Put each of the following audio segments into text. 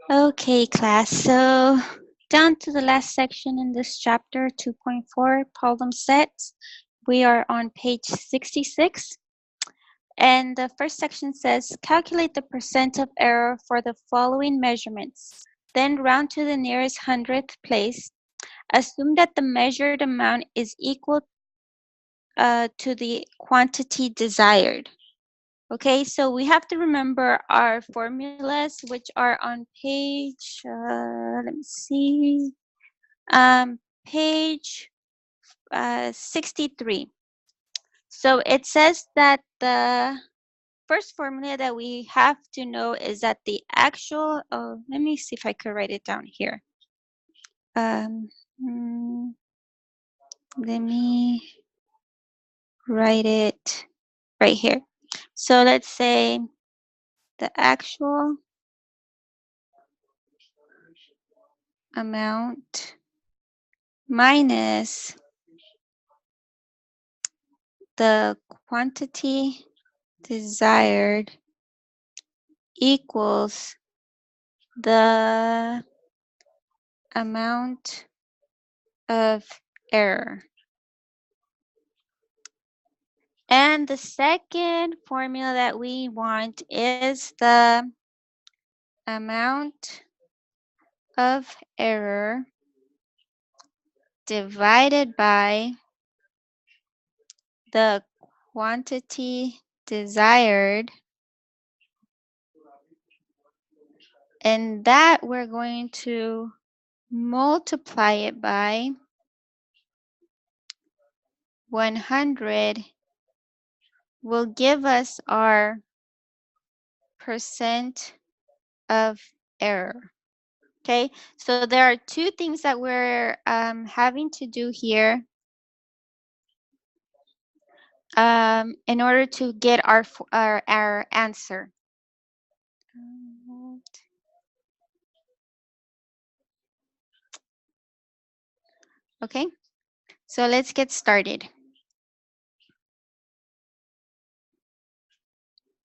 Okay, class. So down to the last section in this chapter, 2.4 problem sets. We are on page 66. And the first section says, calculate the percent of error for the following measurements. Then round to the nearest hundredth place. Assume that the measured amount is equal to the quantity desired. Okay, so we have to remember our formulas, which are on page, let me see, page 63. So it says that the first formula that we have to know is that the actual, oh, let me see if I could write it down here. Um, mm, Let me write it right here. So let's say the actual amount minus the quantity desired equals the amount of error. And the second formula that we want is the amount of error divided by the quantity desired, and that we're going to multiply it by 100 will give us our percent of error. Okay, so there are two things that we're having to do here in order to get our answer. Okay, so let's get started.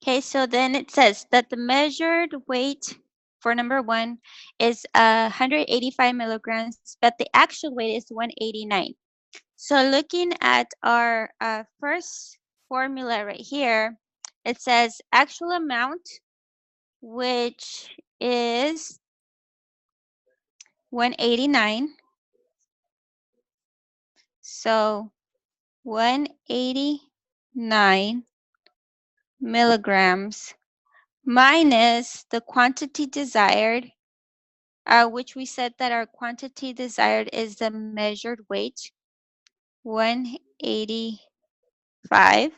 Okay, so then it says that the measured weight for number one is 185 milligrams, but the actual weight is 189. So looking at our first formula right here, it says actual amount, which is 189. So 189 milligrams minus the quantity desired, which we said that our quantity desired is the measured weight, 185.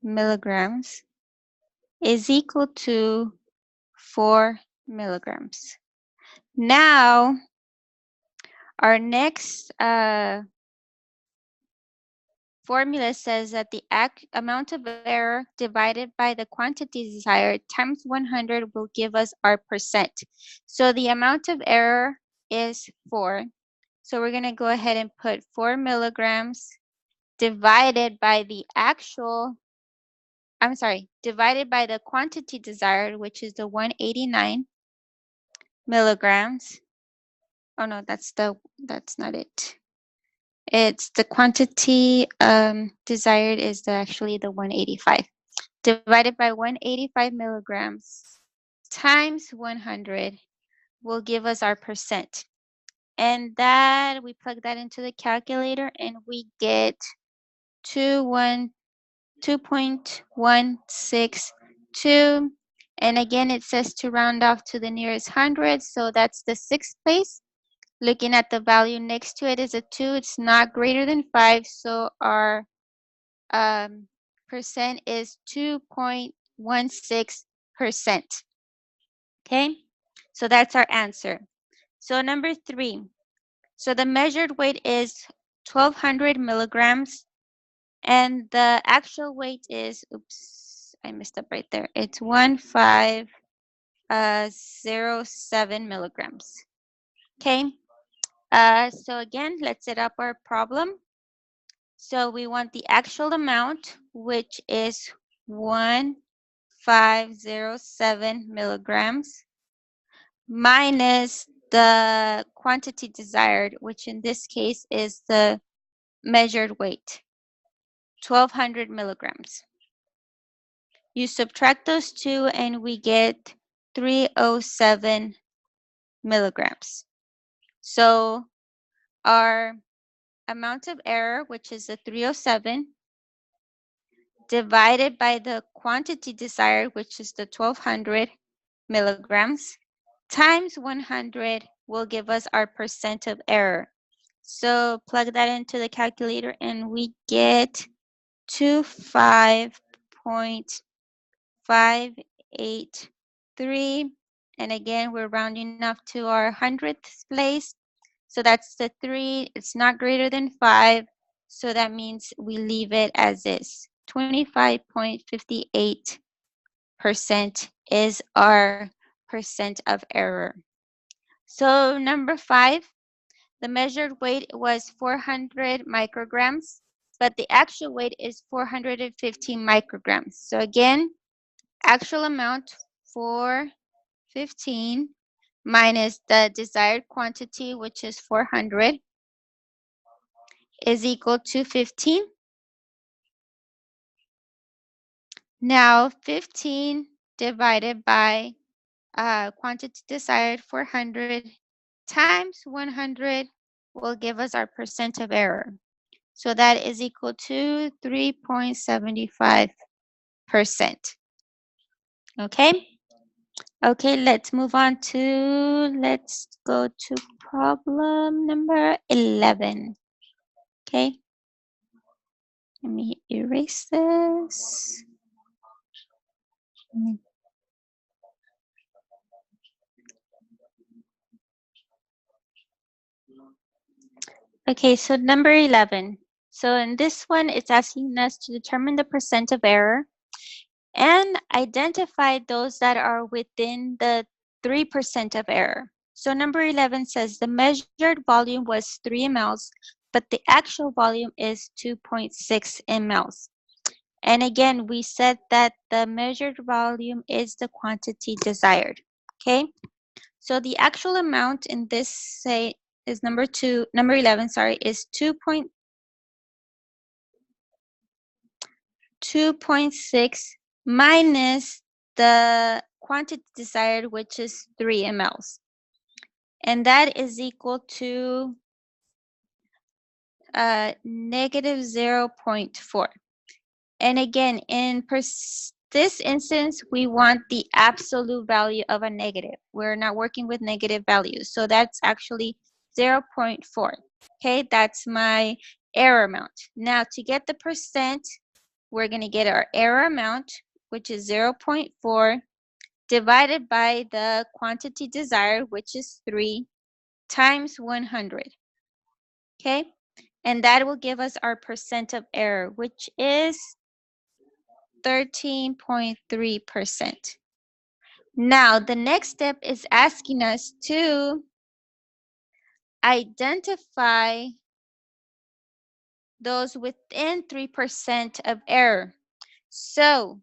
Milligrams is equal to 4 milligrams. Now, our next formula says that the amount of error divided by the quantity desired times 100 will give us our percent. So the amount of error is 4. So we're going to go ahead and put 4 milligrams divided by the divided by the quantity desired, which is the 189 milligrams. Oh no, that's not it. It's the quantity desired is actually the 185. Divided by 185 milligrams times 100 will give us our percent. And that, we plug that into the calculator and we get 2.162. And again, it says to round off to the nearest hundred. So that's the 6th place. Looking at the value next to it is a 2. It's not greater than 5. So our percent is 2.16%. Okay, so that's our answer. So number 3. So the measured weight is 1200 milligrams and the actual weight is, oops, I messed up right there. It's 1507 milligrams. Okay, So again, let's set up our problem. So we want the actual amount, which is 1507 milligrams, minus the quantity desired, which in this case is the measured weight, 1200 milligrams. You subtract those two and we get 307 milligrams. So our amount of error, which is the 307, divided by the quantity desired, which is the 1200 milligrams, times 100 will give us our percent of error. So plug that into the calculator and we get 25.583. And again, we're rounding up to our hundredths place. So that's the 3. It's not greater than 5. So that means we leave it as is. 25.58% is our percent of error. So number 5, the measured weight was 400 micrograms, but the actual weight is 415 micrograms. So again, actual amount 415 minus the desired quantity, which is 400, is equal to 15. Now 15 divided by quantity desired 400 times 100 will give us our percent of error. So that is equal to 3.75%. Okay? Okay, let's move on to, let's go to problem number 11. Okay? Let me erase this. Okay, so number 11. So in this one, it's asking us to determine the percent of error and identify those that are within the 3% of error. So number 11 says the measured volume was 3 mLs, but the actual volume is 2.6 mLs. And again, we said that the measured volume is the quantity desired. Okay, so the actual amount in this say is number 11, sorry, is 2.6 minus the quantity desired, which is 3 mLs. And that is equal to negative 0.4. And again, in this instance, we want the absolute value of a negative. We're not working with negative values. So that's actually 0.4. Okay, that's my error amount. Now to get the percent, we're going to get our error amount, which is 0.4, divided by the quantity desired, which is 3, times 100. Okay, and that will give us our percent of error, which is 13.3%. Now, the next step is asking us to identify those within 3% of error. So,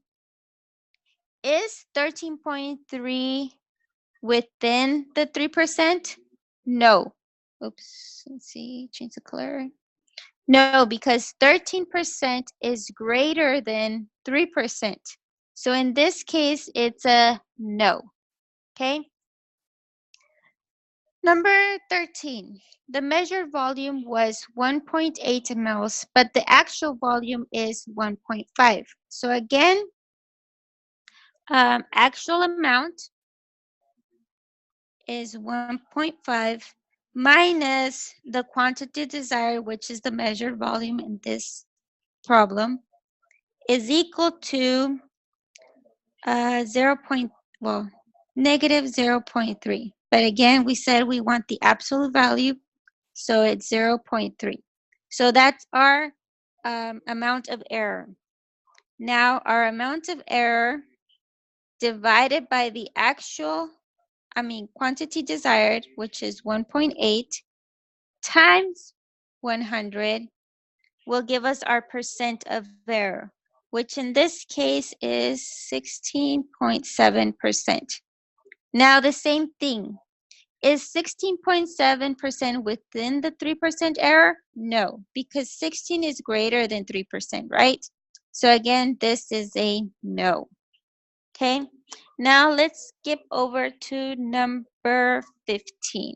is 13.3 within the 3%? No. Oops, let's see, change the color. No, because 13% is greater than 3%. So in this case, it's a no. Okay. Number 13, the measured volume was 1.8 mLs, but the actual volume is 1.5. So again, actual amount is 1.5 minus the quantity desired, which is the measured volume in this problem, is equal to negative 0.3. But again, we said we want the absolute value, so it's 0.3. So that's our amount of error. Now, our amount of error divided by the quantity desired, which is 1.8, times 100 will give us our percent of error, which in this case is 16.7%. Now the same thing. Is 16.7% within the 3% error? No, because 16 is greater than 3%, right? So again, this is a no. Okay, now let's skip over to number 15.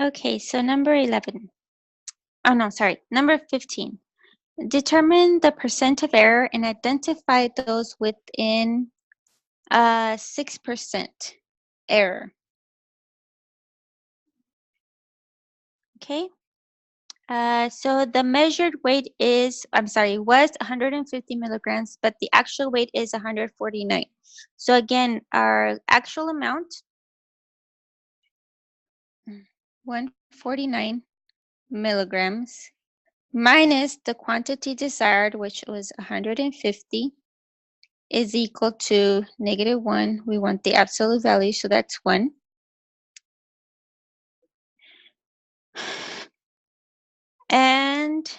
Okay, so number 11. Oh, no, sorry, number 15. Determine the percent of error and identify those within 6% error. Okay. So the measured weight is, was 150 milligrams, but the actual weight is 149. So again, our actual amount, 149 milligrams, minus the quantity desired, which was 150, is equal to -1. We want the absolute value, so that's 1. And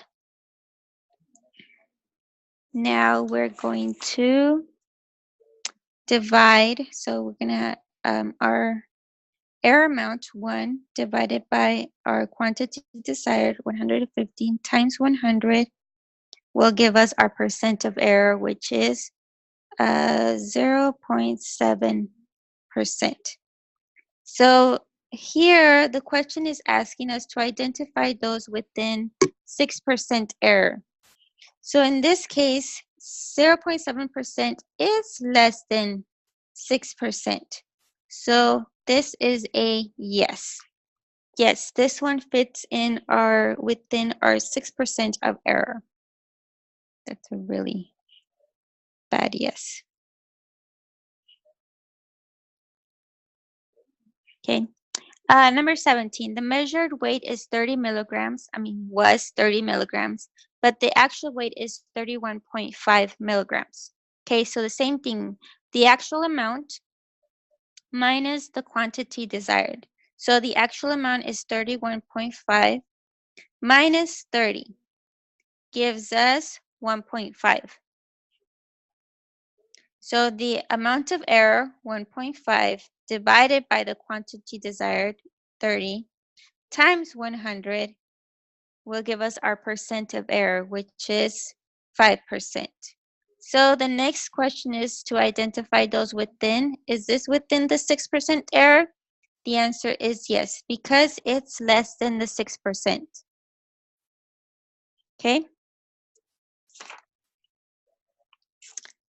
now we're going to divide. So we're going to, our error amount, 1, divided by our quantity desired, 115 times 100, will give us our percent of error, which is 0.7%. So here, the question is asking us to identify those within 6% error. So in this case, 0.7% is less than 6%. So this is a yes. Yes, this one fits in within our 6% of error. That's a really bad yes. Okay. Number 17, the measured weight is 30 milligrams. Was 30 milligrams, but the actual weight is 31.5 milligrams. Okay, so the same thing, the actual amount minus the quantity desired. So the actual amount is 31.5 minus 30 gives us 1.5. So the amount of error, 1.5, divided by the quantity desired, 30, times 100 will give us our percent of error, which is 5%. So the next question is to identify those within. Is this within the 6% error? The answer is yes, because it's less than the 6%. Okay?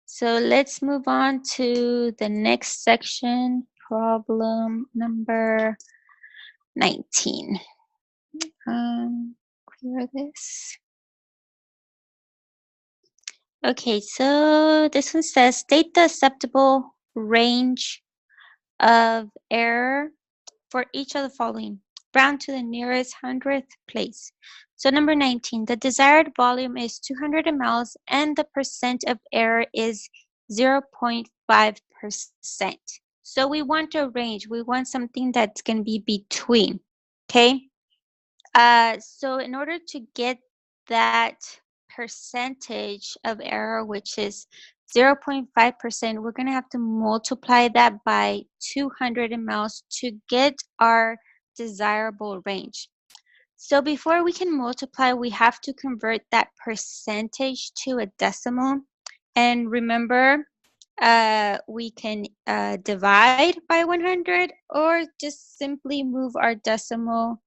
So let's move on to the next section, problem number 19. Clear this. Okay, so this one says state the acceptable range of error for each of the following. Round to the nearest 100th place. So number 19, the desired volume is 200 mL and the percent of error is 0.5%. So we want a range. We want something that's going to be between. Okay. So in order to get that percentage of error, which is 0.5%, we're going to have to multiply that by 200 mL to get our desirable range. So before we can multiply, we have to convert that percentage to a decimal. And remember, we can divide by 100 or just simply move our decimal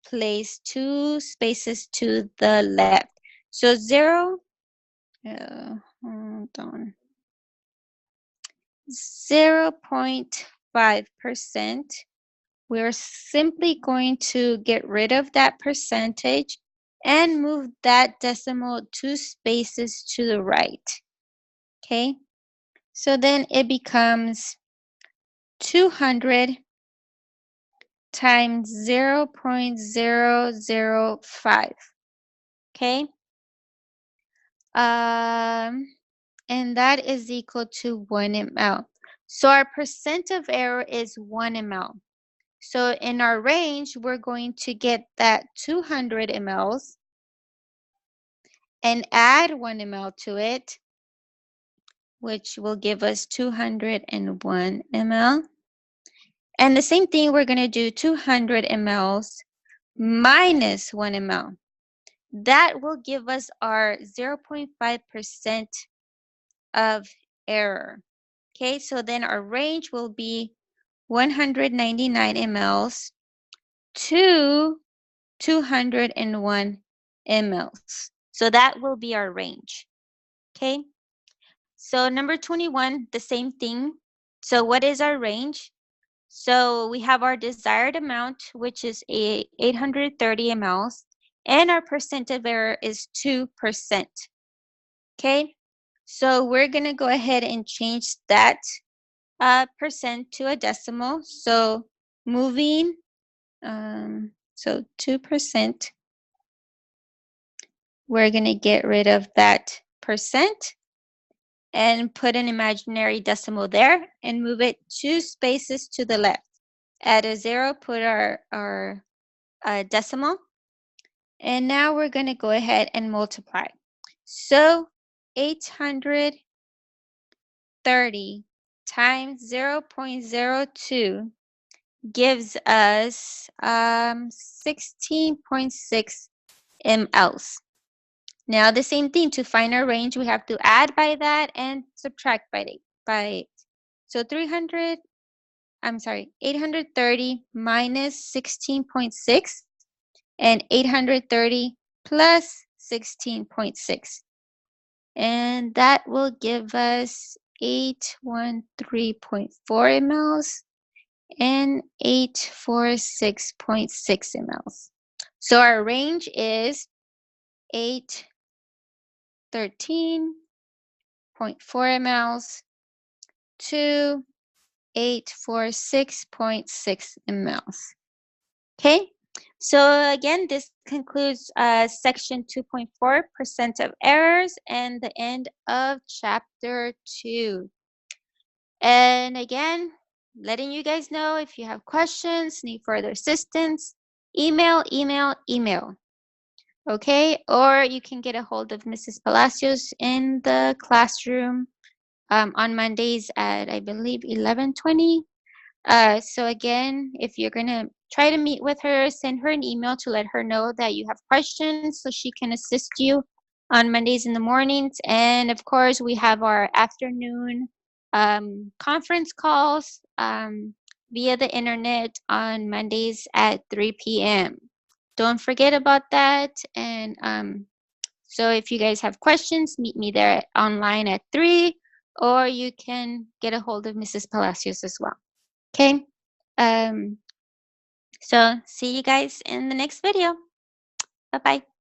place 2 spaces to the left. So 0.5%. We're simply going to get rid of that percentage and move that decimal 2 spaces to the right. Okay, so then it becomes 200 times 0.005. Okay, and that is equal to 1 ml. So our percent of error is 1 ml. So in our range, we're going to get that 200 mLs and add 1 ml to it, which will give us 201 ml. And the same thing, we're going to do 200 mLs minus 1 ml. That will give us our 0.5% of error. Okay, so then our range will be 199 mLs to 201 mLs. So that will be our range. Okay, so number 21, the same thing. So what is our range? So we have our desired amount, which is 830 mLs, and our percent of error is 2%. Okay, so we're going to go ahead and change that percent to a decimal. So moving, so 2%, we're going to get rid of that percent and put an imaginary decimal there and move it 2 spaces to the left. Add a 0, put our decimal. And now we're going to go ahead and multiply. So 830 times 0.02 gives us 16.6 mLs. Now the same thing, to find our range, we have to add by that and subtract by it. So 830 minus 16.6 and 830 plus 16.6. And that will give us 813.4 mLs and 846.6 mLs. So our range is 813.4 mLs to 846.6 mLs. Okay, so again, this concludes section 2.4, percent of errors, and the end of chapter 2. And again, letting you guys know, if you have questions, need further assistance, email. Okay, or you can get a hold of Mrs. Palacios in the classroom on Mondays at, I believe, 11:20. So again, if you're gonna try to meet with her, send her an email to let her know that you have questions so she can assist you on Mondays in the mornings. And of course, we have our afternoon conference calls via the internet on Mondays at 3 p.m. Don't forget about that. And so if you guys have questions, meet me there online at 3, or you can get a hold of Mrs. Palacios as well. Okay, so see you guys in the next video. Bye-bye.